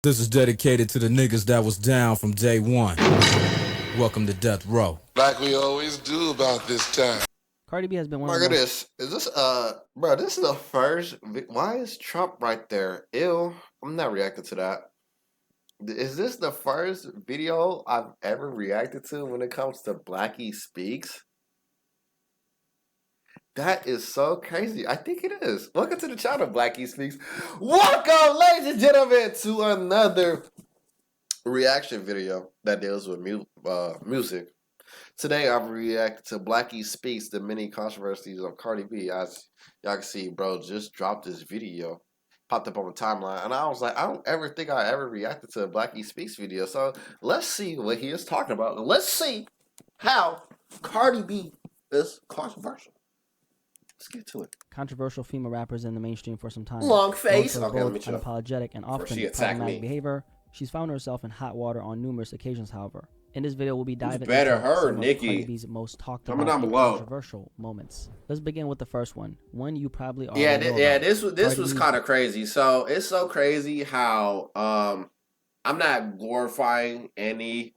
This is dedicated to the niggas that was down from day one. Welcome to Death Row. Like we always do about this time. Cardi B has been one of Look the at most. this. Is this bro? This is the first. Why is Trump right there? Ew. I'm not reacting to that. Is this the first video I've ever reacted to when it comes to Blackie Speaks? That is so crazy. I think it is. Welcome to the channel, Blackie Speaks. Welcome, ladies and gentlemen, to another reaction video that deals with music. Today, I've reacted to Blackie Speaks, the many controversies of Cardi B. As y'all can see, bro, just dropped this video. Popped up on the timeline. And I was like, I don't ever think I ever reacted to a Blackie Speaks video. So let's see what he is talking about. And let's see how Cardi B is controversial. Let's get to it. Controversial female rappers in the mainstream for some time. Long face. Known for Okay, let me both chill. unapologetic and often she attacked problematic me. behavior, she's found herself in hot water on numerous occasions, however. In this video, we'll be diving better, into her or some of Nicki? Cardi B's most talked Comment about down and below. controversial moments. Let's begin with the first one. One you probably already Yeah, know yeah. about. This Cardi was B's- kind of crazy. So it's so crazy how I'm not glorifying any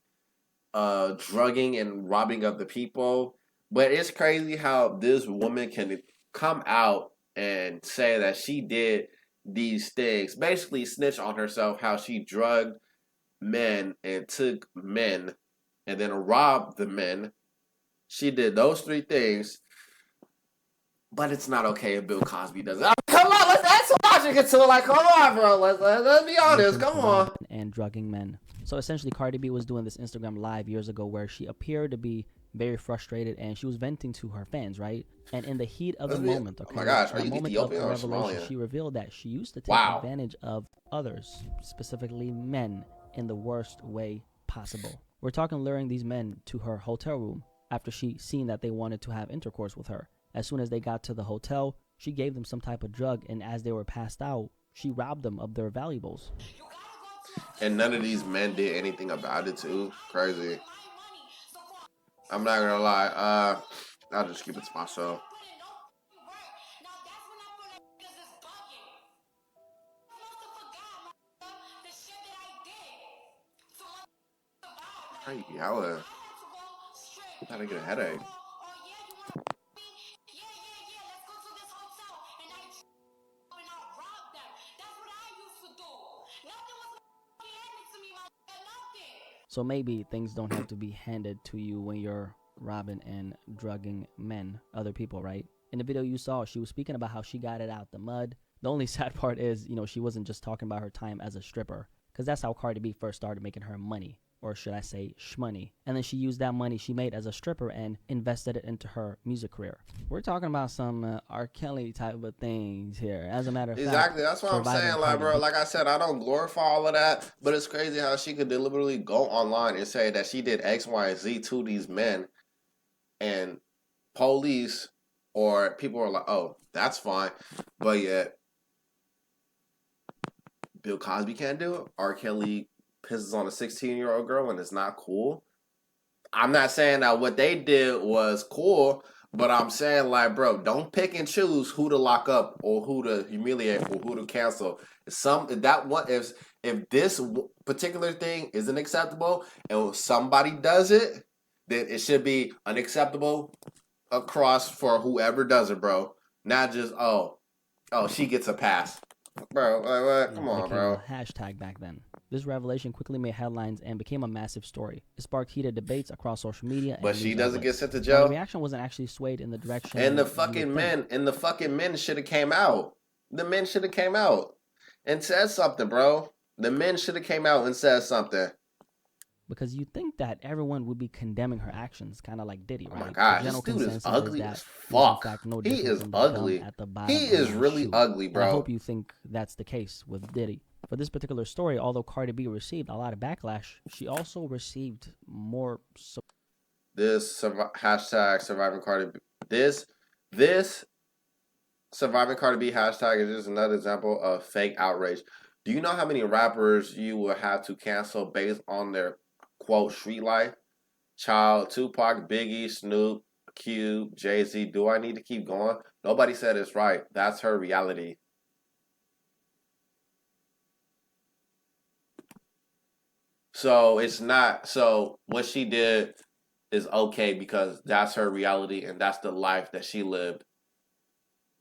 drugging and robbing of the people, but it's crazy how this woman can come out and say that she did these things, basically snitch on herself, how she drugged men and took men and then robbed the men. She did those three things, but it's not okay if Bill Cosby does it. Come on, let's add some logic into it. Like, come on, bro. Let's be honest. Come on. And drugging men. So essentially, Cardi B was doing this Instagram live years ago where she appeared to be very frustrated and she was venting to her fans, right? And in the heat of the moment, okay, oh my gosh, are the you moment Ethiopian of or revelation, Somalian? she revealed that she used to take Wow. advantage of others, specifically men, in the worst way possible. We're talking luring these men to her hotel room after she seen that they wanted to have intercourse with her. As soon as they got to the hotel, she gave them some type of drug, and as they were passed out, she robbed them of their valuables. And none of these men did anything about it too. Crazy. I'm not gonna lie. I'll just keep it to myself. Why are you yelling? I'm trying to get a headache. So maybe things don't have to be handed to you when you're robbing and drugging men, other people, right? In the video you saw, she was speaking about how she got it out the mud. The only sad part is, she wasn't just talking about her time as a stripper, because that's how Cardi B first started making her money, or should I say shmoney. And then she used that money she made as a stripper and invested it into her music career. We're talking about some R. Kelly type of things here. As a matter of fact, Exactly, that's what I'm surviving saying. Like, Cardi bro, B- like I said, I don't glorify all of that, but it's crazy how she could deliberately go online and say that she did X, Y, and Z to these men, and police or people are like, oh, that's fine, but yet Bill Cosby can't do it. R. Kelly pisses on a 16-year-old girl and it's not cool. I'm not saying that what they did was cool, but I'm saying, like, bro, don't pick and choose who to lock up or who to humiliate or who to cancel. If this particular thing isn't acceptable and somebody does it, then it should be unacceptable across for whoever does it, bro. Not just she gets a pass, bro. Like, what? Come on, became bro. a hashtag back then. This revelation quickly made headlines and became a massive story. It sparked heated debates across social media. But and she news doesn't get outlets. sent to Now, jail. the reaction wasn't actually swayed in the direction. And the you fucking would think. men should have came out. The men should have came out and said something, bro. The men should have came out and said something. Because you think that everyone would be condemning her actions, kind of like Diddy, right? Oh my gosh, The general this dude is consensus ugly that as he is, in fuck. fact, no He different is from the ugly. bum at the bottom He of is the really shoe. ugly, And bro. I hope you think that's the case with Diddy. For this particular story, although Cardi B received a lot of backlash, she also received more support. This hashtag surviving Cardi B. This surviving Cardi B hashtag is just another example of fake outrage. Do you know how many rappers you will have to cancel based on their quote street life? Child, Tupac, Biggie, Snoop, Cube, Jay-Z. Do I need to keep going? Nobody said it's right. That's her reality. So it's not. So what she did is okay because that's her reality and that's the life that she lived.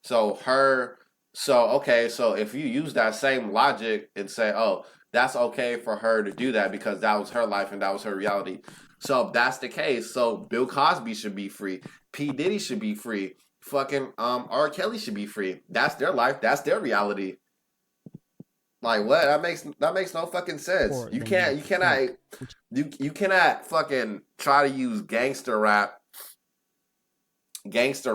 So her. So okay. So if you use that same logic and say, oh, that's okay for her to do that because that was her life and that was her reality. So if that's the case, so Bill Cosby should be free. P Diddy should be free. Fucking R. Kelly should be free. That's their life. That's their reality. Like what? That makes no fucking sense. You can't you cannot you cannot fucking try to use gangster rap against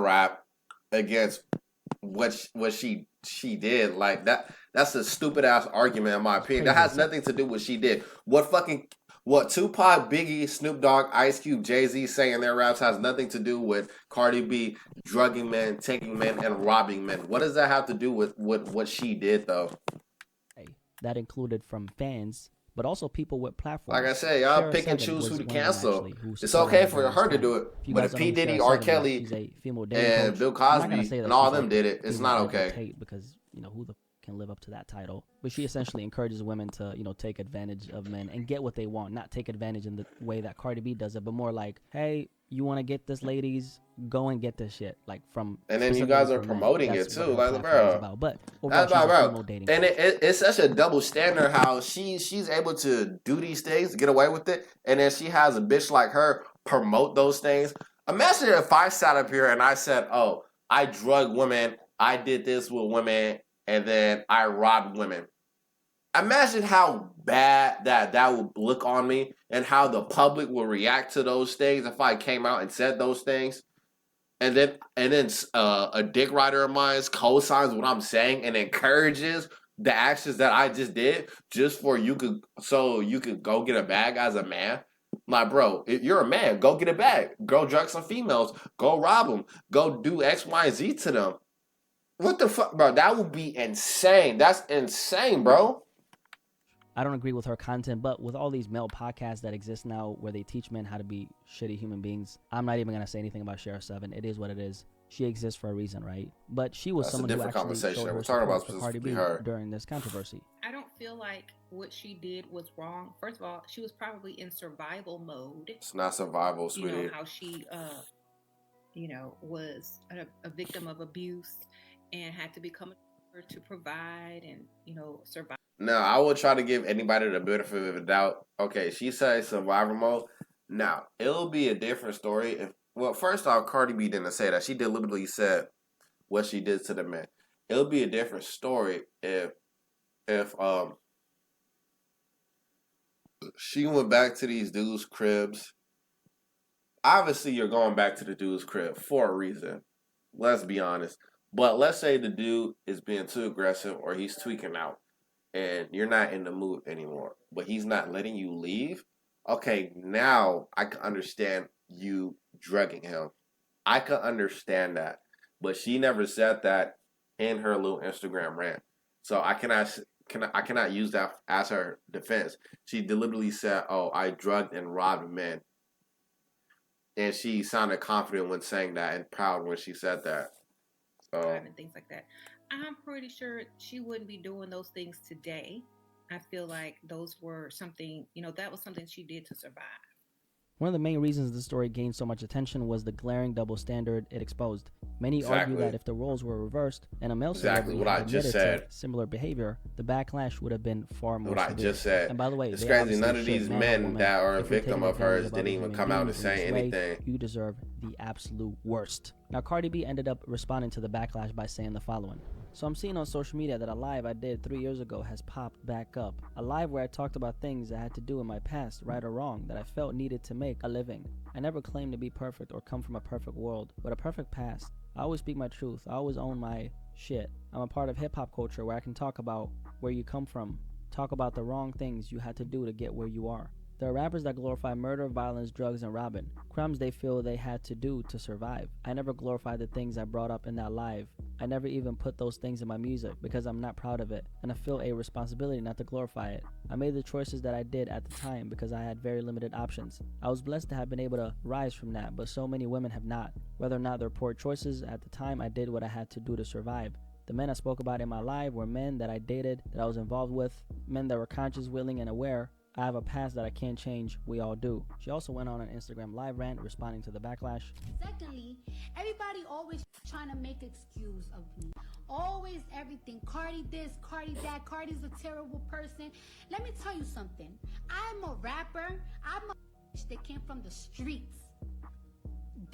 what she did. Like that's a stupid ass argument in my opinion. That has nothing to do with what she did. What Tupac, Biggie, Snoop Dogg, Ice Cube, Jay-Z say in their raps has nothing to do with Cardi B drugging men, taking men, and robbing men. What does that have to do with what she did though? That included from fans, but also people with platforms. Like I said, y'all pick and choose who to cancel. It's okay for her to do it, but if P Diddy, R. Kelly, and Bill Cosby and all of them did it, it's not okay. Because who the can live up to that title. But she essentially encourages women to take advantage of men and get what they want, not take advantage in the way that Cardi B does it, but more like, hey, you want to get this, ladies, go and get this shit. Like from and then you guys are promoting it too, like bro. But that's about bro. And it's such a double standard how she's able to do these things, get away with it, and then she has a bitch like her promote those things. Imagine if I sat up here and I said, "Oh, I drug women, I did this with women, and then I robbed women." Imagine how bad that would look on me and how the public will react to those things if I came out and said those things. And then a dick rider of mine co-signs what I'm saying and encourages the actions that I just did just for you could go get a bag as a man. Like, bro, if you're a man, go get a bag. Go drug some females. Go rob them. Go do X, Y, and Z to them. What the fuck, bro? That would be insane. That's insane, bro. I don't agree with her content, but with all these male podcasts that exist now where they teach men how to be shitty human beings, I'm not even going to say anything about Sheriff 7. It is what it is. She exists for a reason, right? But she was someone who actually showed her support for Cardi B during this controversy. I don't feel like what she did was wrong. First of all, she was probably in survival mode. It's not survival, sweetie. You know, how she, was a victim of abuse and had to become a to provide and, survive. Now, I will try to give anybody the benefit of the doubt. Okay, she said survival mode. Now, it'll be a different story if, well, first off, Cardi B didn't say that. She deliberately said what she did to the man. It'll be a different story if she went back to these dudes' cribs. Obviously, you're going back to the dude's crib for a reason. Let's be honest. But let's say the dude is being too aggressive or he's tweaking out and you're not in the mood anymore, but he's not letting you leave. Okay, now I can understand you drugging him. I can understand that. But she never said that in her little Instagram rant. So I cannot use that as her defense. She deliberately said, "Oh, I drugged and robbed men." And she sounded confident when saying that and proud when she said that. And things like that. I'm pretty sure she wouldn't be doing those things today. I feel like those were something, that was something she did to survive. One of the main reasons the story gained so much attention was the glaring double standard it exposed. Many argue that if the roles were reversed and a male celebrity had admitted to similar behavior, the backlash would have been far more severe. What I just said. And by the way, it's crazy. None of these men that are a victim of hers didn't even come out and say anything. You deserve the absolute worst. Now, Cardi B ended up responding to the backlash by saying the following. So I'm seeing on social media that a live I did 3 years ago has popped back up. A live where I talked about things that had to do in my past, right or wrong, that I felt needed to make a living. I never claimed to be perfect or come from a perfect world, but a perfect past. I always speak my truth. I always own my shit. I'm a part of hip-hop culture where I can talk about where you come from, talk about the wrong things you had to do to get where you are. There are rappers that glorify murder, violence, drugs, and robbing, crimes they feel they had to do to survive. I never glorified the things I brought up in that live. I never even put those things in my music because I'm not proud of it, and I feel a responsibility not to glorify it. I made the choices that I did at the time because I had very limited options. I was blessed to have been able to rise from that, but so many women have not. Whether or not they're poor choices, at the time I did what I had to do to survive. The men I spoke about in my live were men that I dated, that I was involved with, men that were conscious, willing, and aware. I have a past that I can't change. We all do. She also went on an Instagram live rant responding to the backlash. Secondly, everybody always trying to make excuse of me. Always everything. Cardi this, Cardi that. Cardi's a terrible person. Let me tell you something. I'm a rapper. I'm a bitch that came from the streets,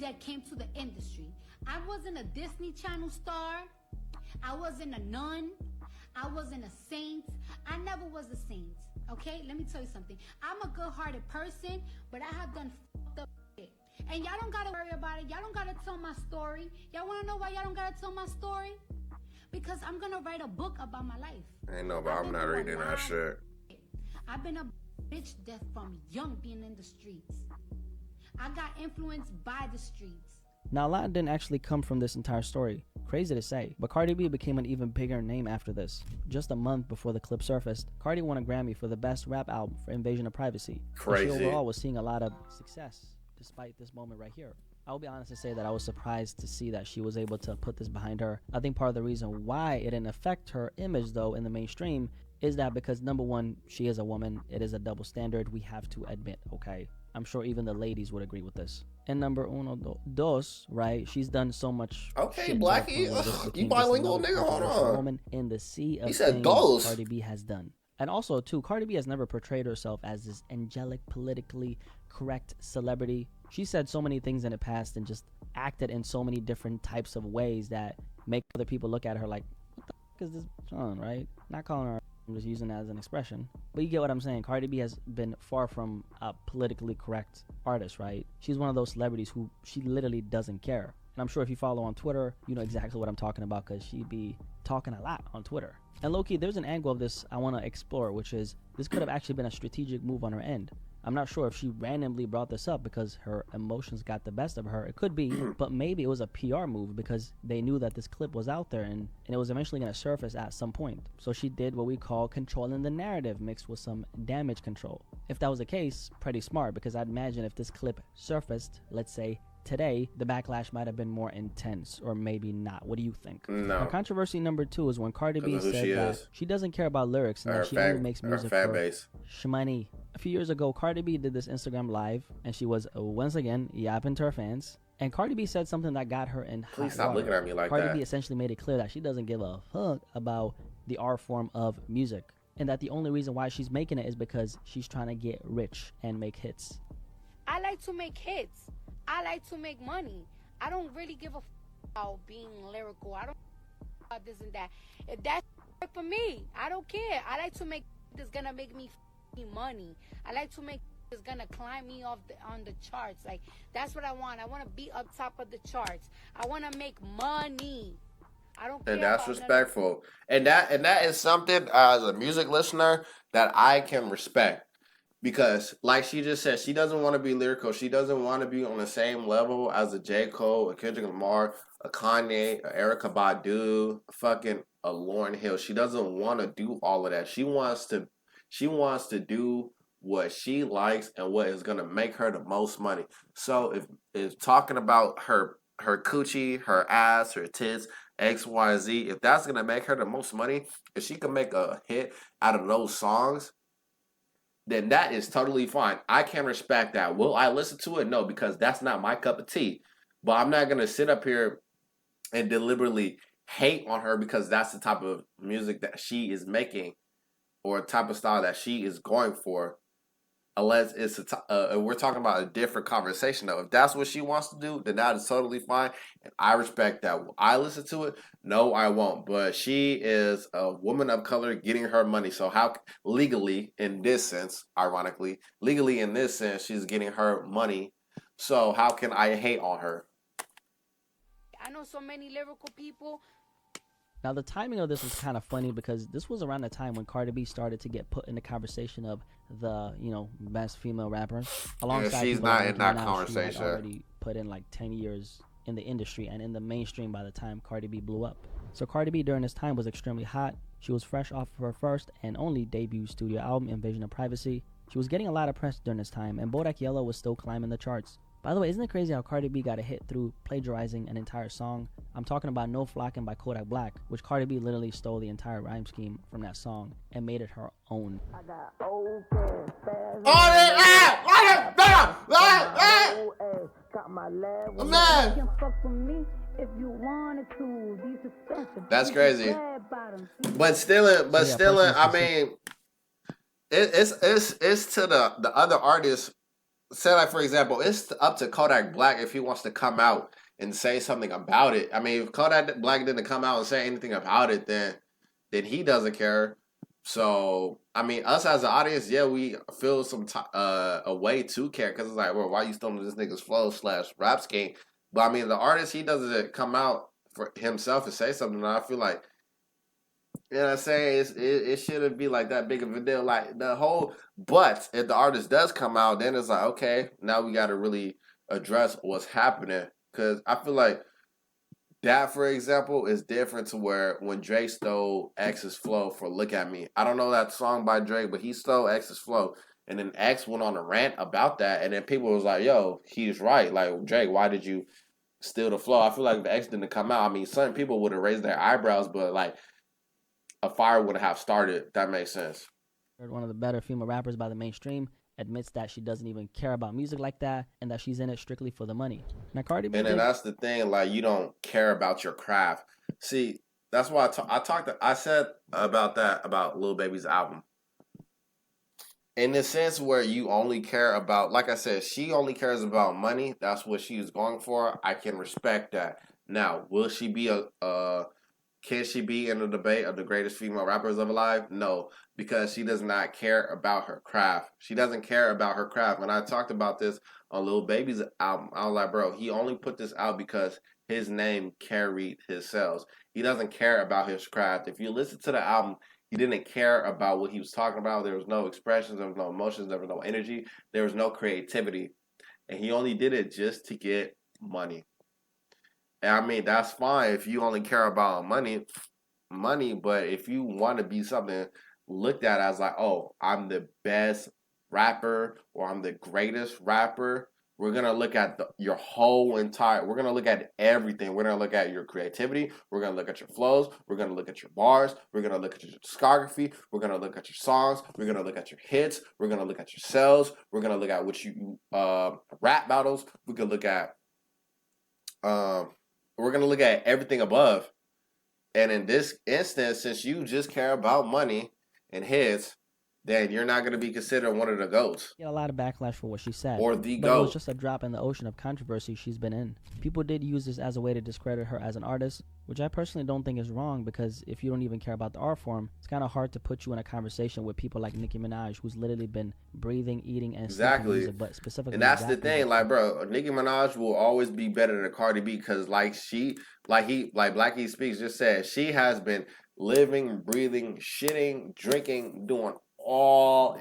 that came to the industry. I wasn't a Disney Channel star. I wasn't a nun. I wasn't a saint. I never was a saint. Okay? Let me tell you something. I'm a good-hearted person, but I have done fucked up shit. And y'all don't gotta worry about it. Y'all don't gotta tell my story. Y'all wanna know why y'all don't gotta tell my story? Because I'm gonna write a book about my life. Ain't no, but I'm not reading that shit. I've been a bitch that from young being in the streets. I got influenced by the streets. Now, a lot didn't actually come from this entire story. Crazy to say, but Cardi B became an even bigger name after this. Just a month before the clip surfaced, Cardi won a Grammy for the best rap album for Invasion of Privacy. Crazy. And she overall was seeing a lot of success despite this moment right here. I'll be honest to say that I was surprised to see that she was able to put this behind her. I think part of the reason why it didn't affect her image though in the mainstream is that because number one, she is a woman. It is a double standard, we have to admit, okay? I'm sure even the ladies would agree with this. And number dos, right? She's done so much. Okay, shit Blackie, you bilingual nigga, hold on. Woman in the sea of He said things dos. Cardi B has done. And also, too, Cardi B has never portrayed herself as this angelic, politically correct celebrity. She said so many things in the past and just acted in so many different types of ways that make other people look at her like, what the fuck is this on, right? Not calling her, I'm just using that as an expression. But you get what I'm saying. Cardi B has been far from a politically correct artist, right? She's one of those celebrities who she literally doesn't care. And I'm sure if you follow on Twitter, you know exactly what I'm talking about because she be talking a lot on Twitter. And low-key, there's an angle of this I want to explore, which is this could have actually been a strategic move on her end. I'm not sure if she randomly brought this up because her emotions got the best of her. It could be, but maybe it was a PR move because they knew that this clip was out there and it was eventually going to surface at some point. So she did what we call controlling the narrative mixed with some damage control. If that was the case, pretty smart, because I'd imagine if this clip surfaced, let's say, today, the backlash might have been more intense, or maybe not. What do you think? No. Now, controversy number 2 is when Cardi B said that she doesn't care about lyrics and that she only makes music for shmoney. A few years ago, Cardi B did this Instagram live, and she was once again yapping to her fans. And Cardi B said something that got her in hot Please stop water. looking at me like Cardi that. B essentially made it clear that she doesn't give a fuck about the art form of music, and that the only reason why she's making it is because she's trying to get rich and make hits. I like to make hits. I like to make money. I don't really give a about being lyrical. I don't about this and that. If that's for me, I don't care. I like to make that's gonna make me money. I like to make that's gonna climb me on the charts. Like that's what I want. I want to be up top of the charts. I want to make money. I don't care. And that's respectful. And that is something as a music listener that I can respect. Because, like she just said, she doesn't want to be lyrical. She doesn't want to be on the same level as a J. Cole, a Kendrick Lamar, a Kanye, a Erykah Badu, a Lauryn Hill. She doesn't want to do all of that. She wants to do what she likes and what is going to make her the most money. So if talking about her coochie, her ass, her tits, X, Y, Z, if that's going to make her the most money, if she can make a hit out of those songs, then that is totally fine. I can respect that. Will I listen to it? No, because that's not my cup of tea. But I'm not going to sit up here and deliberately hate on her because that's the type of music that she is making or a type of style that she is going for. Unless it's we're talking about a different conversation though. If that's what she wants to do, then that is totally fine, and I respect that. Will I listen to it? No, I won't. But she is a woman of color getting her money. So how legally, in this sense, ironically, legally in this sense, she's getting her money. So how can I hate on her? I know so many lyrical people. Now, the timing of this was kind of funny because this was around the time when Cardi B started to get put in the conversation of the, best female rappers. Alongside she's people not like in that Nicki Minaj, conversation. She had already put in like 10 years in the industry and in the mainstream by the time Cardi B blew up. So Cardi B during this time was extremely hot. She was fresh off of her first and only debut studio album, Invasion of Privacy. She was getting a lot of press during this time, and Bodak Yellow was still climbing the charts. By the way, isn't it crazy how Cardi B got a hit through plagiarizing an entire song? I'm talking about No Flockin' by Kodak Black, which Cardi B literally stole the entire rhyme scheme from that song and made it her own. I got old fast Man, that's crazy. But still, I mean, it's to the other artists. Say like for example, it's up to Kodak Black if he wants to come out and say something about it. I mean, if Kodak Black didn't come out and say anything about it, then he doesn't care. So I mean, us as an audience, yeah, we feel some a way to care because it's like, well, why you stealing this nigga's flow / rap scheme? But I mean, the artist, he doesn't come out for himself and say something. And I feel like, you know what I'm saying? It shouldn't be like that big of a deal. Like the whole, but if the artist does come out, then it's like, okay, now we got to really address what's happening. Because I feel like that, for example, is different to where when Drake stole X's flow for Look At Me. I don't know that song by Drake, but he stole X's flow. And then X went on a rant about that. And then people was like, yo, he's right. Like, Drake, why did you steal the flow? I feel like if X didn't come out, I mean, some people would have raised their eyebrows, but like, a fire would have started. That makes sense. One of the better female rappers by the mainstream admits that she doesn't even care about music like that and that she's in it strictly for the money. Now Cardi B, and then that's the thing, like you don't care about your craft. See, that's why I said about that about Lil Baby's album. In the sense where you only care about, like I said, she only cares about money. That's what she was going for. I can respect that. Now, will she be can she be in the debate of the greatest female rappers of alive? No, because she does not care about her craft. She doesn't care about her craft. When I talked about this on Lil Baby's album, I was like, bro, he only put this out because his name carried his sales. He doesn't care about his craft. If you listen to the album, he didn't care about what he was talking about. There was no expressions, there was no emotions, there was no energy, there was no creativity. And he only did it just to get money. And I mean, that's fine if you only care about money, but if you want to be something looked at as like, oh, I'm the best rapper or I'm the greatest rapper, we're going to look at your whole entire, we're going to look at everything. We're going to look at your creativity. We're going to look at your flows. We're going to look at your bars. We're going to look at your discography. We're going to look at your songs. We're going to look at your hits. We're going to look at your sales. We're going to look at what you, rap battles. We could look at, we're going to look at everything above. And in this instance, since you just care about money and hits, then you're not going to be considered one of the GOATs. Get a lot of backlash for what she said. Or the but GOAT. It was just a drop in the ocean of controversy she's been in. People did use this as a way to discredit her as an artist, which I personally don't think is wrong, because if you don't even care about the art form, it's kind of hard to put you in a conversation with people like Nicki Minaj, who's literally been breathing, eating, and sleeping music, but specifically. And that's the thing, like, bro, Nicki Minaj will always be better than Cardi B, because like Black E Speaks just said, she has been living, breathing, shitting, drinking, doing her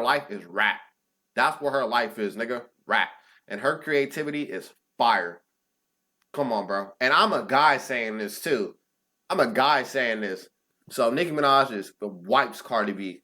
life is rap. That's what her life is, nigga. Rap. And her creativity is fire. Come on, bro. And I'm a guy saying this too. So Nicki Minaj is the wipes Cardi B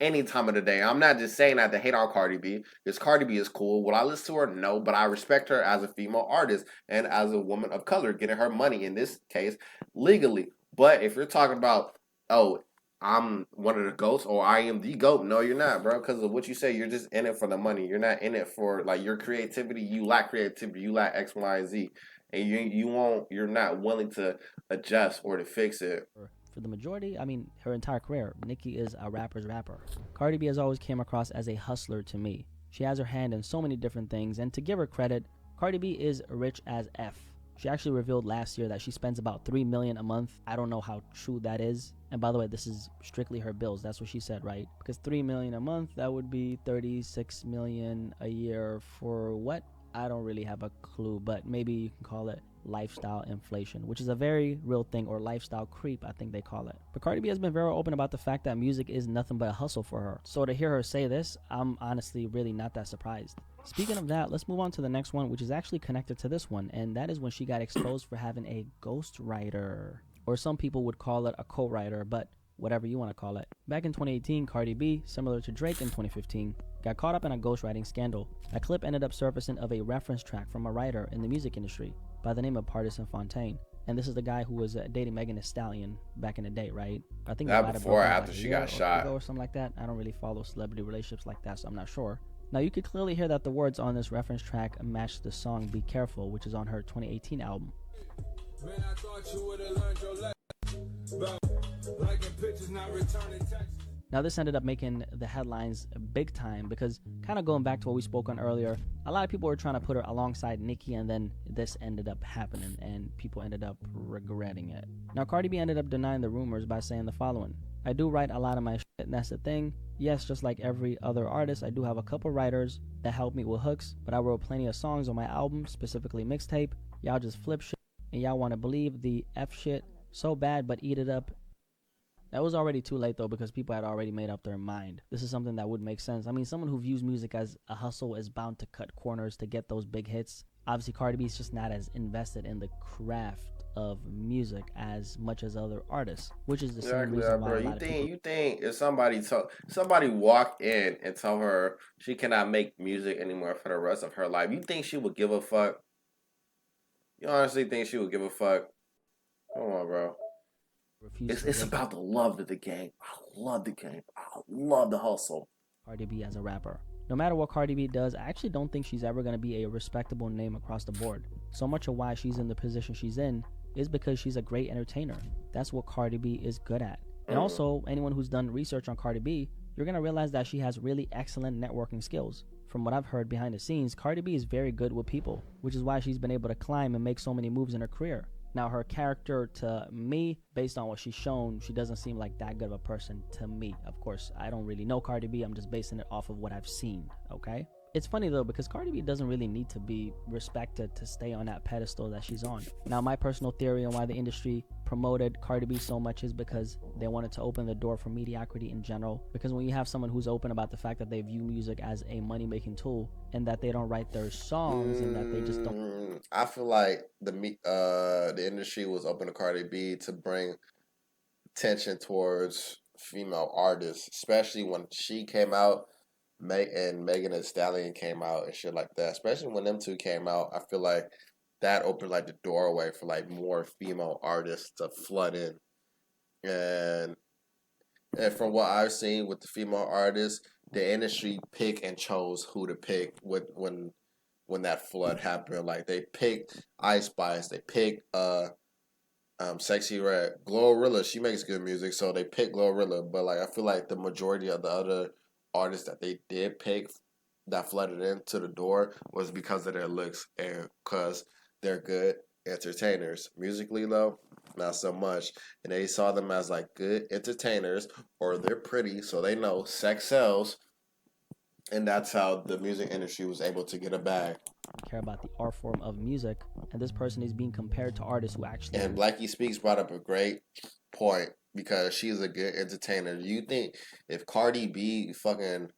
any time of the day. I'm not just saying that to hate on Cardi B, because Cardi B is cool. Will I listen to her? No, but I respect her as a female artist and as a woman of color, getting her money, in this case, legally. But if you're talking about, oh, I'm one of the GOATs or I am the GOAT. No, you're not, bro. Because of what you say, you're just in it for the money. You're not in it for like your creativity. You lack creativity. You lack X, Y, and Z, and you're not willing to adjust or to fix it. For the majority, I mean, her entire career, Nicki is a rapper's rapper. Cardi B has always came across as a hustler to me. She has her hand in so many different things, and to give her credit, Cardi B is rich as F. She actually revealed last year that she spends about $3 million a month. I don't know how true that is. And by the way, this is strictly her bills. That's what she said, right? Because $3 million a month, that would be $36 million a year for what? I don't really have a clue, but maybe you can call it lifestyle inflation, which is a very real thing, or lifestyle creep, I think they call it. But Cardi B has been very open about the fact that music is nothing but a hustle for her. So to hear her say this, I'm honestly really not that surprised. Speaking of that, let's move on to the next one, which is actually connected to this one, and that is when she got exposed for having a ghostwriter, or some people would call it a co-writer, but whatever you want to call it. Back in 2018, Cardi B, similar to Drake in 2015, got caught up in a ghostwriting scandal. A clip ended up surfacing of a reference track from a writer in the music industry by the name of Partisan Fontaine. And this is the guy who was dating Megan Thee Stallion back in the day, right? I think they That might have before or broken up after like a she year got shot? ago or something like that. I don't really follow celebrity relationships like that, so I'm not sure. Now, you could clearly hear that the words on this reference track match the song Be Careful, which is on her 2018 album. Man, I thought you would have learned your lesson. About liking pictures, not returning texts. Now, this ended up making the headlines big time because, kind of going back to what we spoke on earlier, a lot of people were trying to put her alongside Nicki, and then this ended up happening, and people ended up regretting it. Now, Cardi B ended up denying the rumors by saying the following: I do write a lot of my shit, and that's the thing. Yes, just like every other artist, I do have a couple writers that help me with hooks, but I wrote plenty of songs on my album, specifically mixtape. Y'all just flip shit, and y'all want to believe the F shit so bad, but eat it up. That was already too late, though, because people had already made up their mind. This is something that would make sense. I mean, someone who views music as a hustle is bound to cut corners to get those big hits. Obviously, Cardi B is just not as invested in the craft of music as much as other artists, which is the same reason why a lot of people... You think if somebody walked in and told her she cannot make music anymore for the rest of her life, you think she would give a fuck? You honestly think she would give a fuck? Come on, bro. It's about the love of the game. I love the game. I love the hustle. Cardi B as a rapper. No matter what Cardi B does, I actually don't think she's ever going to be a respectable name across the board. So much of why she's in the position she's in is because she's a great entertainer. That's what Cardi B is good at. And also, anyone who's done research on Cardi B, you're going to realize that she has really excellent networking skills. From what I've heard behind the scenes, Cardi B is very good with people, which is why she's been able to climb and make so many moves in her career. Now, her character, to me, based on what she's shown, she doesn't seem like that good of a person to me. Of course, I don't really know Cardi B. I'm just basing it off of what I've seen, okay? It's funny, though, because Cardi B doesn't really need to be respected to stay on that pedestal that she's on. Now, my personal theory on why the industry promoted Cardi B so much is because they wanted to open the door for mediocrity in general. Because when you have someone who's open about the fact that they view music as a money-making tool and that they don't write their songs and that they just don't... I feel like the industry was open to Cardi B to bring attention towards female artists, especially when she came out. And Megan Thee Stallion came out and shit like that. Especially when them two came out, I feel like that opened like the doorway for like more female artists to flood in. And from what I've seen with the female artists, the industry pick and chose who to pick when that flood happened. Like they picked Ice Spice, they picked Sexy Red, Glorilla. She makes good music, so they picked Glorilla. But like I feel like the majority of the other artists that they did pick that flooded into the door was because of their looks and because they're good entertainers. Musically, though, not so much. And they saw them as like good entertainers, or they're pretty, so they know sex sells. And that's how the music industry was able to get a bag. Care about the art form of music, and this person is being compared to artists who actually... And Blackie Speaks brought up a great point, because she's a good entertainer. Do you think if Cardi B fucking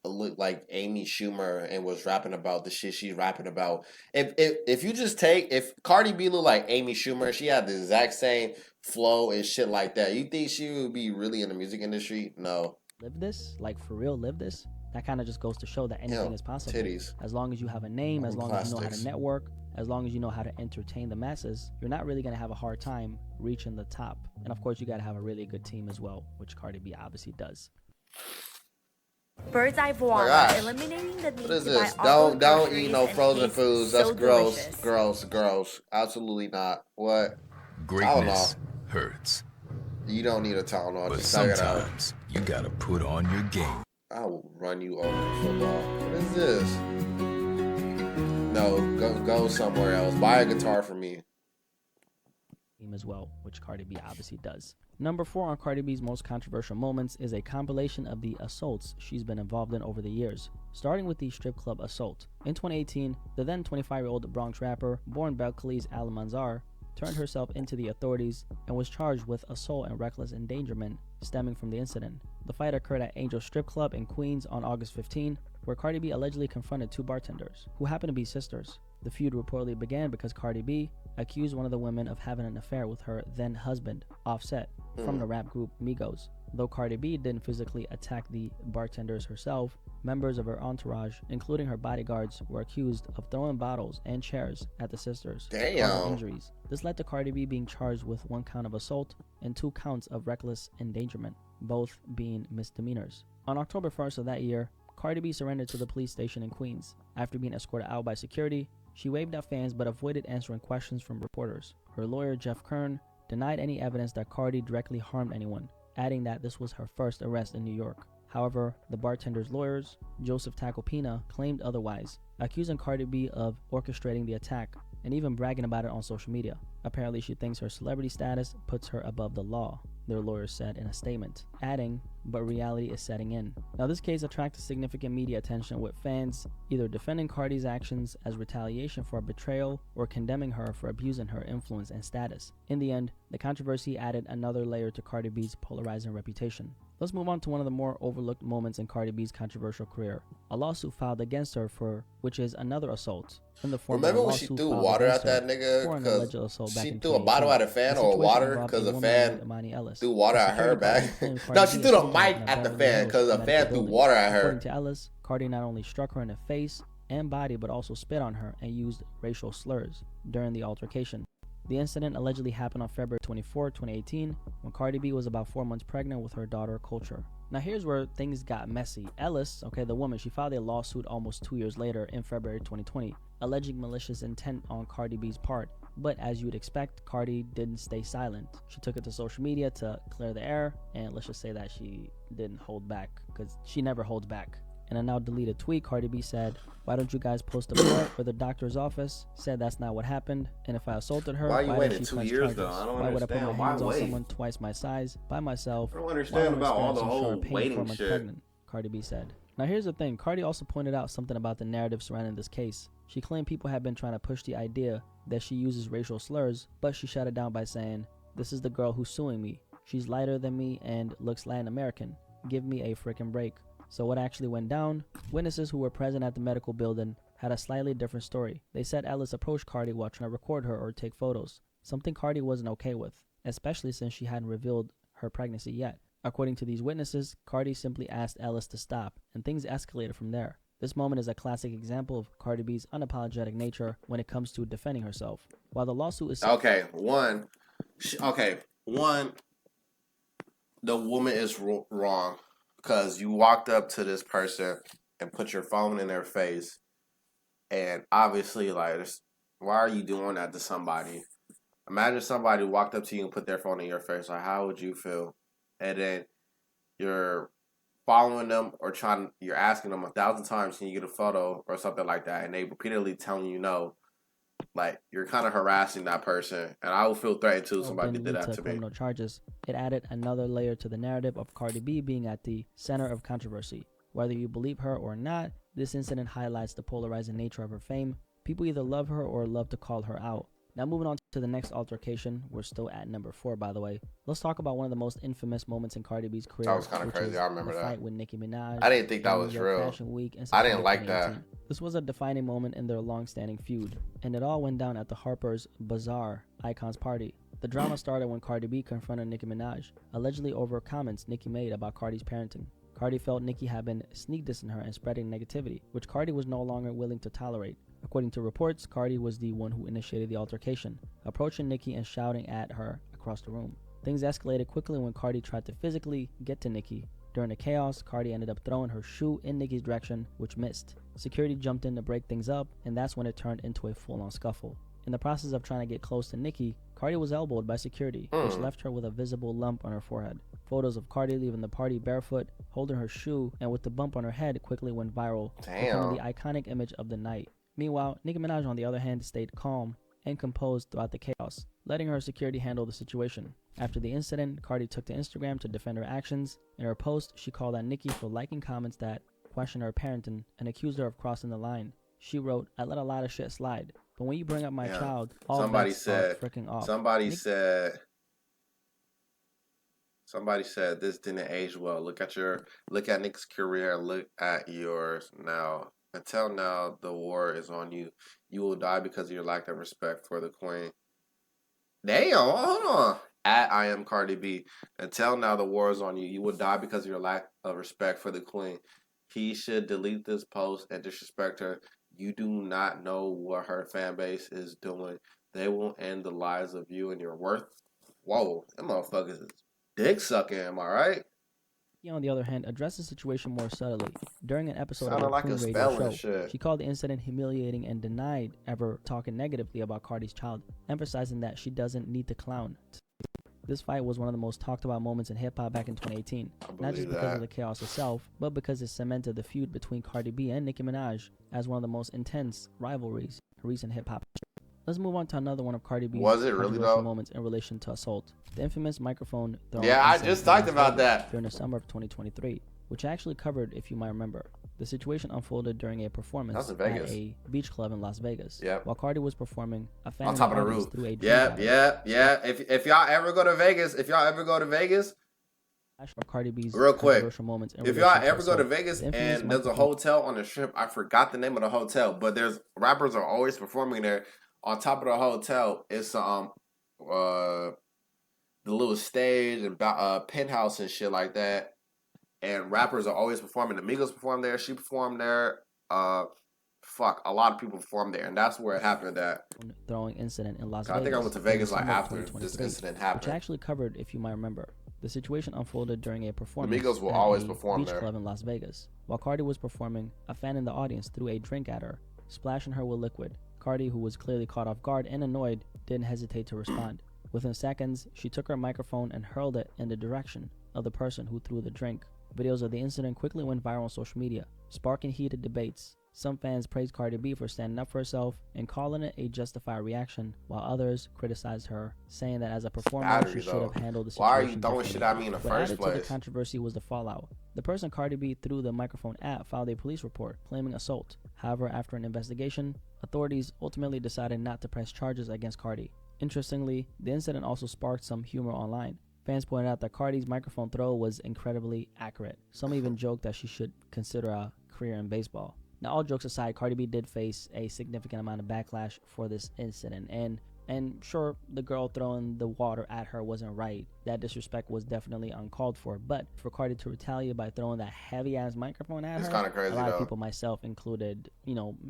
looked like Amy Schumer and was rapping about the shit she's rapping about, if Cardi B looked like Amy Schumer, she had the exact same flow and shit like that, you think she would be really in the music industry? No. Live this? Like, for real, live this? That kind of just goes to show that anything is possible. Titties. As long as you have a name, as long as you know how to network, as long as you know how to entertain the masses, you're not really going to have a hard time reaching the top. And of course, you got to have a really good team as well, which Cardi B obviously does. Bird's Eye Voila, eliminating the need what is to this? buy Don't eat no frozen foods. That's so gross. delicious. Gross. Absolutely not. What? Greatness hurts. You don't need a Tylenol. But just suck it out. sometimes you gotta put on your game. I will run you over in football. What is this? No, go somewhere else. Buy a guitar for me. As well, which Cardi B obviously does. Number 4 on Cardi B's most controversial moments is a compilation of the assaults she's been involved in over the years, starting with the strip club assault. In 2018, the then 25-year-old Bronx rapper, born Belcalis Almanzar, turned herself into the authorities and was charged with assault and reckless endangerment stemming from the incident. The fight occurred at Angel Strip Club in Queens on August 15, where Cardi B allegedly confronted 2 bartenders, who happened to be sisters. The feud reportedly began because Cardi B accused one of the women of having an affair with her then husband, Offset, from the rap group Migos. Though Cardi B didn't physically attack the bartenders herself, members of her entourage, including her bodyguards, were accused of throwing bottles and chairs at the sisters, causing injuries. This led to Cardi B being charged with 1 count of assault and 2 counts of reckless endangerment, both being misdemeanors. On October 1st of that year, Cardi B surrendered to the police station in Queens. After being escorted out by security, she waved at fans but avoided answering questions from reporters. Her lawyer, Jeff Kern, denied any evidence that Cardi directly harmed anyone, adding that this was her first arrest in New York. However, the bartender's lawyers, Joseph Tacopina, claimed otherwise, accusing Cardi B of orchestrating the attack and even bragging about it on social media. Apparently, she thinks her celebrity status puts her above the law, their lawyers said in a statement, adding, but reality is setting in. Now, this case attracted significant media attention, with fans either defending Cardi's actions as retaliation for betrayal or condemning her for abusing her influence and status. In the end, the controversy added another layer to Cardi B's polarizing reputation. Let's move on to one of the more overlooked moments in Cardi B's controversial career, a lawsuit filed against her for which is another assault. In the form Remember of a when she lawsuit threw filed water against at that her for nigga? an alleged assault Because back she in threw a bottle 2018. at a fan The or situation water involved because a a woman fan named Imani Ellis. threw water The at her security guard back. claimed No, Cardi she B threw the assaulted her mic in a at the Beverly fan Hills because the medical fan threw building. water at her. According to Ellis, Cardi not only struck her in the face and body but also spit on her and used racial slurs during the altercation. The incident allegedly happened on February 24, 2018, when Cardi B was about 4 months pregnant with her daughter, Culture. Now here's where things got messy. Ellis, the woman, she filed a lawsuit almost 2 years later in February 2020, alleging malicious intent on Cardi B's part. But as you'd expect, Cardi didn't stay silent. She took it to social media to clear the air, and let's just say that she didn't hold back, because she never holds back. In a now deleted tweet, Cardi B said, "Why don't you guys post a report where the doctor's office said that's not what happened? And if I assaulted her, Why you why waiting didn't she 2 press years charges? though? I don't Why would I put my understand. Why hands on wait? someone twice my size, by myself? I don't while understand I'm about all the experiencing whole sharp pain 4 waiting months shit. pregnant," Cardi B said. Now here's the thing, Cardi also pointed out something about the narrative surrounding this case. She claimed people have been trying to push the idea that she uses racial slurs, but she shut it down by saying, "This is the girl who's suing me. She's lighter than me and looks Latin American. Give me a freaking break." So what actually went down? Witnesses who were present at the medical building had a slightly different story. They said Ellis approached Cardi while trying to record her or take photos, something Cardi wasn't okay with, especially since she hadn't revealed her pregnancy yet. According to these witnesses, Cardi simply asked Ellis to stop, and things escalated from there. This moment is a classic example of Cardi B's unapologetic nature when it comes to defending herself. While the lawsuit is one, the woman is wrong because you walked up to this person and put your phone in their face, and obviously, like, why are you doing that to somebody? Imagine somebody walked up to you and put their phone in your face. Like, how would you feel? And then you're following them or you're asking them 1,000 times, can you get a photo or something like that, and they repeatedly telling you no. Like, you're kind of harassing that person, and I would feel threatened too if somebody did that to me. Criminal charges. It added another layer to the narrative of Cardi B being at the center of controversy. Whether you believe her or not, this incident highlights the polarizing nature of her fame. People either love her or love to call her out. Now moving on to the next altercation, we're still at number 4 by the way. Let's talk about one of the most infamous moments in Cardi B's career. That was kind of crazy, I remember the that. fight with Nicki Minaj. I didn't think that was New York real. Fashion Week in I September didn't like that. 2018. This was a defining moment in their long-standing feud, and it all went down at the Harper's Bazaar Icons party. The drama started when Cardi B confronted Nicki Minaj, allegedly over comments Nicki made about Cardi's parenting. Cardi felt Nicki had been sneak dissing her and spreading negativity, which Cardi was no longer willing to tolerate. According to reports, Cardi was the one who initiated the altercation, approaching Nicki and shouting at her across the room. Things escalated quickly when Cardi tried to physically get to Nicki. During the chaos, Cardi ended up throwing her shoe in Nicki's direction, which missed. Security jumped in to break things up, and that's when it turned into a full-on scuffle. In the process of trying to get close to Nicki, Cardi was elbowed by security, which left her with a visible lump on her forehead. Photos of Cardi leaving the party barefoot, holding her shoe, and with the bump on her head quickly went viral, becoming the iconic image of the night. Meanwhile, Nicki Minaj, on the other hand, stayed calm and composed throughout the chaos, letting her security handle the situation. After the incident, Cardi took to Instagram to defend her actions. In her post, she called out Nicki for liking comments that questioned her parenting and accused her of crossing the line. She wrote, "I let a lot of shit slide, but when you bring up my child, all bets are freaking off." Somebody said this didn't age well. Look at Nicki's career. Look at yours now. Until now, the war is on you. You will die because of your lack of respect for the queen. Damn, hold on. at I am Cardi B. Until now, the war is on you. You will die because of your lack of respect for the queen. He should delete this post and disrespect her. You do not know what her fan base is doing. They will end the lives of you and your worth. Whoa, them motherfuckers is dick sucking, am I right? He, on the other hand, addressed the situation more subtly. During an episode Sounded of like the a Queen radio spelling show, shit. she called the incident humiliating and denied ever talking negatively about Cardi's child, emphasizing that she doesn't need to clown. This fight was one of the most talked about moments in hip-hop back in 2018, not just because of the chaos itself, but because it cemented the feud between Cardi B and Nicki Minaj as one of the most intense rivalries in recent hip-hop. Let's move on to another one of Cardi B's controversial moments in relation to assault. The infamous microphone throwing I just talked about that during the summer of 2023, which I actually covered if you might remember. The situation unfolded during a performance at a beach club in Las Vegas. Yep. While Cardi was performing, a fan on top of the roof. Through a Yeah. If y'all ever go to Vegas, Cardi B's real quick, moments if y'all ever go to Vegas and there's a hotel on the strip, I forgot the name of the hotel, but there's rappers are always performing there. On top of the hotel, it's the little stage and penthouse and shit like that. And rappers are always performing. The Migos performed there. She performed there. A lot of people performed there, and that's where it happened. That throwing incident in Las Vegas. I think I went to Vegas like after this incident happened, which I actually covered if you might remember. The situation unfolded during a performance. The Migos will always perform beach club in Las Vegas. While Cardi was performing, a fan in the audience threw a drink at her, splashing her with liquid. Cardi, who was clearly caught off guard and annoyed, didn't hesitate to respond. Within seconds, she took her microphone and hurled it in the direction of the person who threw the drink. Videos of the incident quickly went viral on social media, sparking heated debates. Some fans praised Cardi B for standing up for herself and calling it a justified reaction, while others criticized her, saying that as a performer, she should have handled the situation. Why are you throwing shit at me in the first place? To the controversy was the fallout. The person Cardi B threw the microphone at filed a police report claiming assault. However, after an investigation, authorities ultimately decided not to press charges against Cardi. Interestingly, the incident also sparked some humor online. Fans pointed out that Cardi's microphone throw was incredibly accurate. Some even joked that she should consider a career in baseball. Now, all jokes aside, Cardi B did face a significant amount of backlash for this incident, and sure, the girl throwing the water at her wasn't right. That disrespect was definitely uncalled for, but for Cardi to retaliate by throwing that heavy-ass microphone at her, kind of crazy, a lot of people, myself included,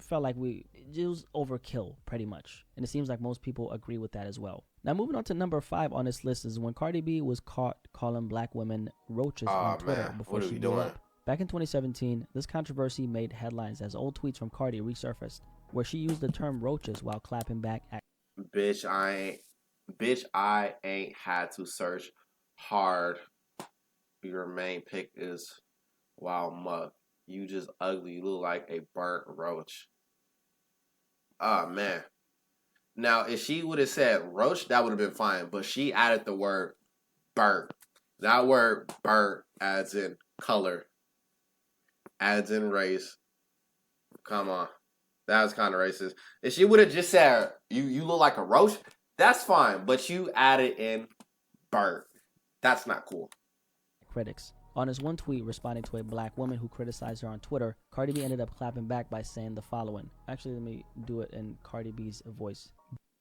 felt like it was overkill, pretty much. And it seems like most people agree with that as well. Now, moving on to number 5 on this list is when Cardi B was caught calling black women roaches on Twitter before she blew up. Back in 2017, this controversy made headlines as old tweets from Cardi resurfaced, where she used the term roaches while clapping back at Bitch, I ain't had to search hard. Your main pick is Wild Muck. You just ugly. You look like a burnt roach. Oh, man. Now, if she would have said roach, that would have been fine. But she added the word burnt. That word burnt adds in color. Adds in race. Come on. That was kind of racist. If she would have just said, you look like a roach, that's fine. But you added in burnt. That's not cool. Critics. On his one tweet responding to a black woman who criticized her on Twitter, Cardi B ended up clapping back by saying the following. Actually, let me do it in Cardi B's voice.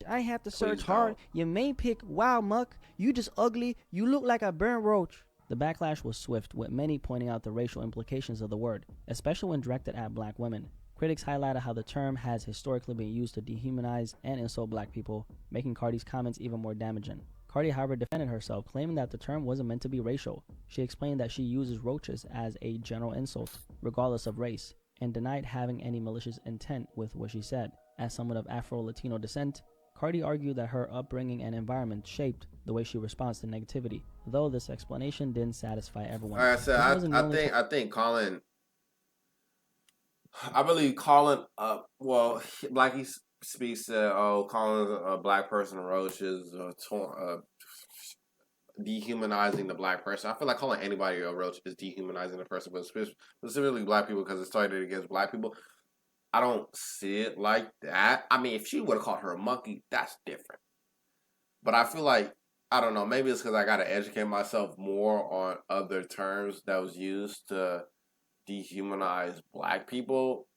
I have to search hard. Your main pick, Wild Muck. You just ugly. You look like a burnt roach. The backlash was swift, with many pointing out the racial implications of the word, especially when directed at black women. Critics highlighted how the term has historically been used to dehumanize and insult black people, making Cardi's comments even more damaging. Cardi, however, defended herself, claiming that the term wasn't meant to be racial. She explained that she uses roaches as a general insult, regardless of race, and denied having any malicious intent with what she said. As someone of Afro-Latino descent, Cardi argued that her upbringing and environment shaped the way she responds to negativity, though this explanation didn't satisfy everyone. All right, so I think Colin, I believe Colin, Black He Speaks said, calling a black person a roach is dehumanizing the black person. I feel like calling anybody a roach is dehumanizing the person, but specifically black people because it started against black people. I don't see it like that. I mean, if she would have called her a monkey, that's different. But I feel like, I don't know, maybe it's because I got to educate myself more on other terms that was used to dehumanize black people.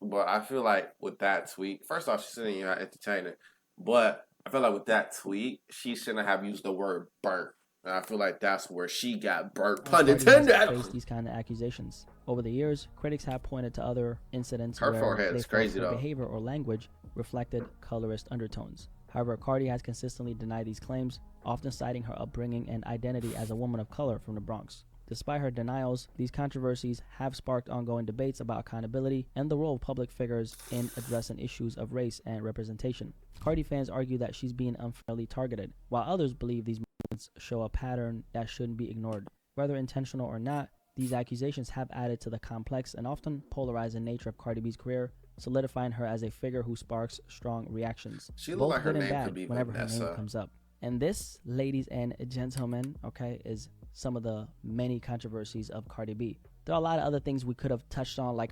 But I feel like with that tweet, first off, she's sitting here entertaining. But I feel like with that tweet, she shouldn't have used the word burnt. And I feel like that's where she got burnt. Pun intended. Face these kind of accusations. Over the years, critics have pointed to other incidents Her where forehead they is felt crazy her though. behavior or language reflected colorist undertones. However, Cardi has consistently denied these claims, often citing her upbringing and identity as a woman of color from the Bronx. Despite her denials, these controversies have sparked ongoing debates about accountability and the role of public figures in addressing issues of race and representation. Cardi fans argue that she's being unfairly targeted, while others believe these movements show a pattern that shouldn't be ignored. Whether intentional or not, these accusations have added to the complex and often polarizing nature of Cardi B's career, solidifying her as a figure who sparks strong reactions. She look both like her good and name bad could be whenever her Vanessa. name comes up. And this, ladies and gentlemen, okay, is some of the many controversies of Cardi B. There are a lot of other things we could have touched on, like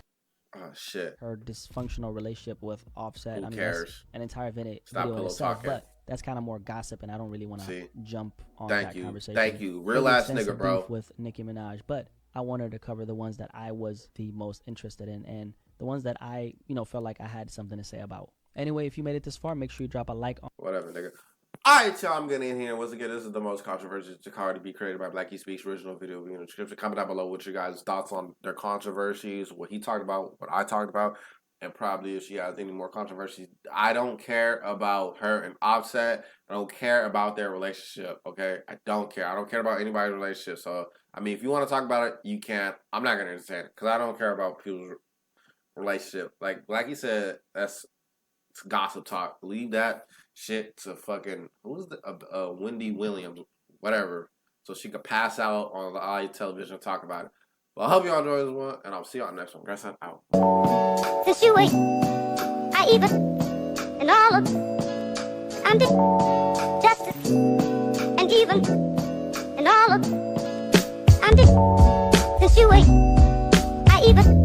Oh shit. her dysfunctional relationship with Offset. Who that's cares? an entire video Stop in pillow itself, talking. but that's kind of more gossip, and I don't really want to jump on Thank that you. conversation. Thank you. There's Real ass extensive nigga, bro. beef with Nicki Minaj, but I wanted to cover the ones that I was the most interested in, and the ones that I, felt like I had something to say about. Anyway, if you made it this far, make sure you drop a like on. Whatever, nigga. Alright, y'all, I'm getting in here. Once again, this is the most controversial to Cardi B created by Blackie Speaks. Original video in the description. Comment down below what your guys' thoughts on their controversies, what he talked about, what I talked about, and probably if she has any more controversies. I don't care about her and Offset. I don't care about their relationship, okay? I don't care. I don't care about anybody's relationship. So, I mean, if you want to talk about it, you can. I'm not going to understand it because I don't care about people's relationship. Like Blackie said, it's gossip talk. Leave that shit to fucking who's the Wendy Williams, whatever, so she could pass out on the live television and talk about it. Well, I hope y'all enjoy this one, and I'll see y'all in the next one. Guys, I'm out. Since you ain't, I even, and all of, I'm the justice, and even, and all of, I'm the, since you ain't, I even.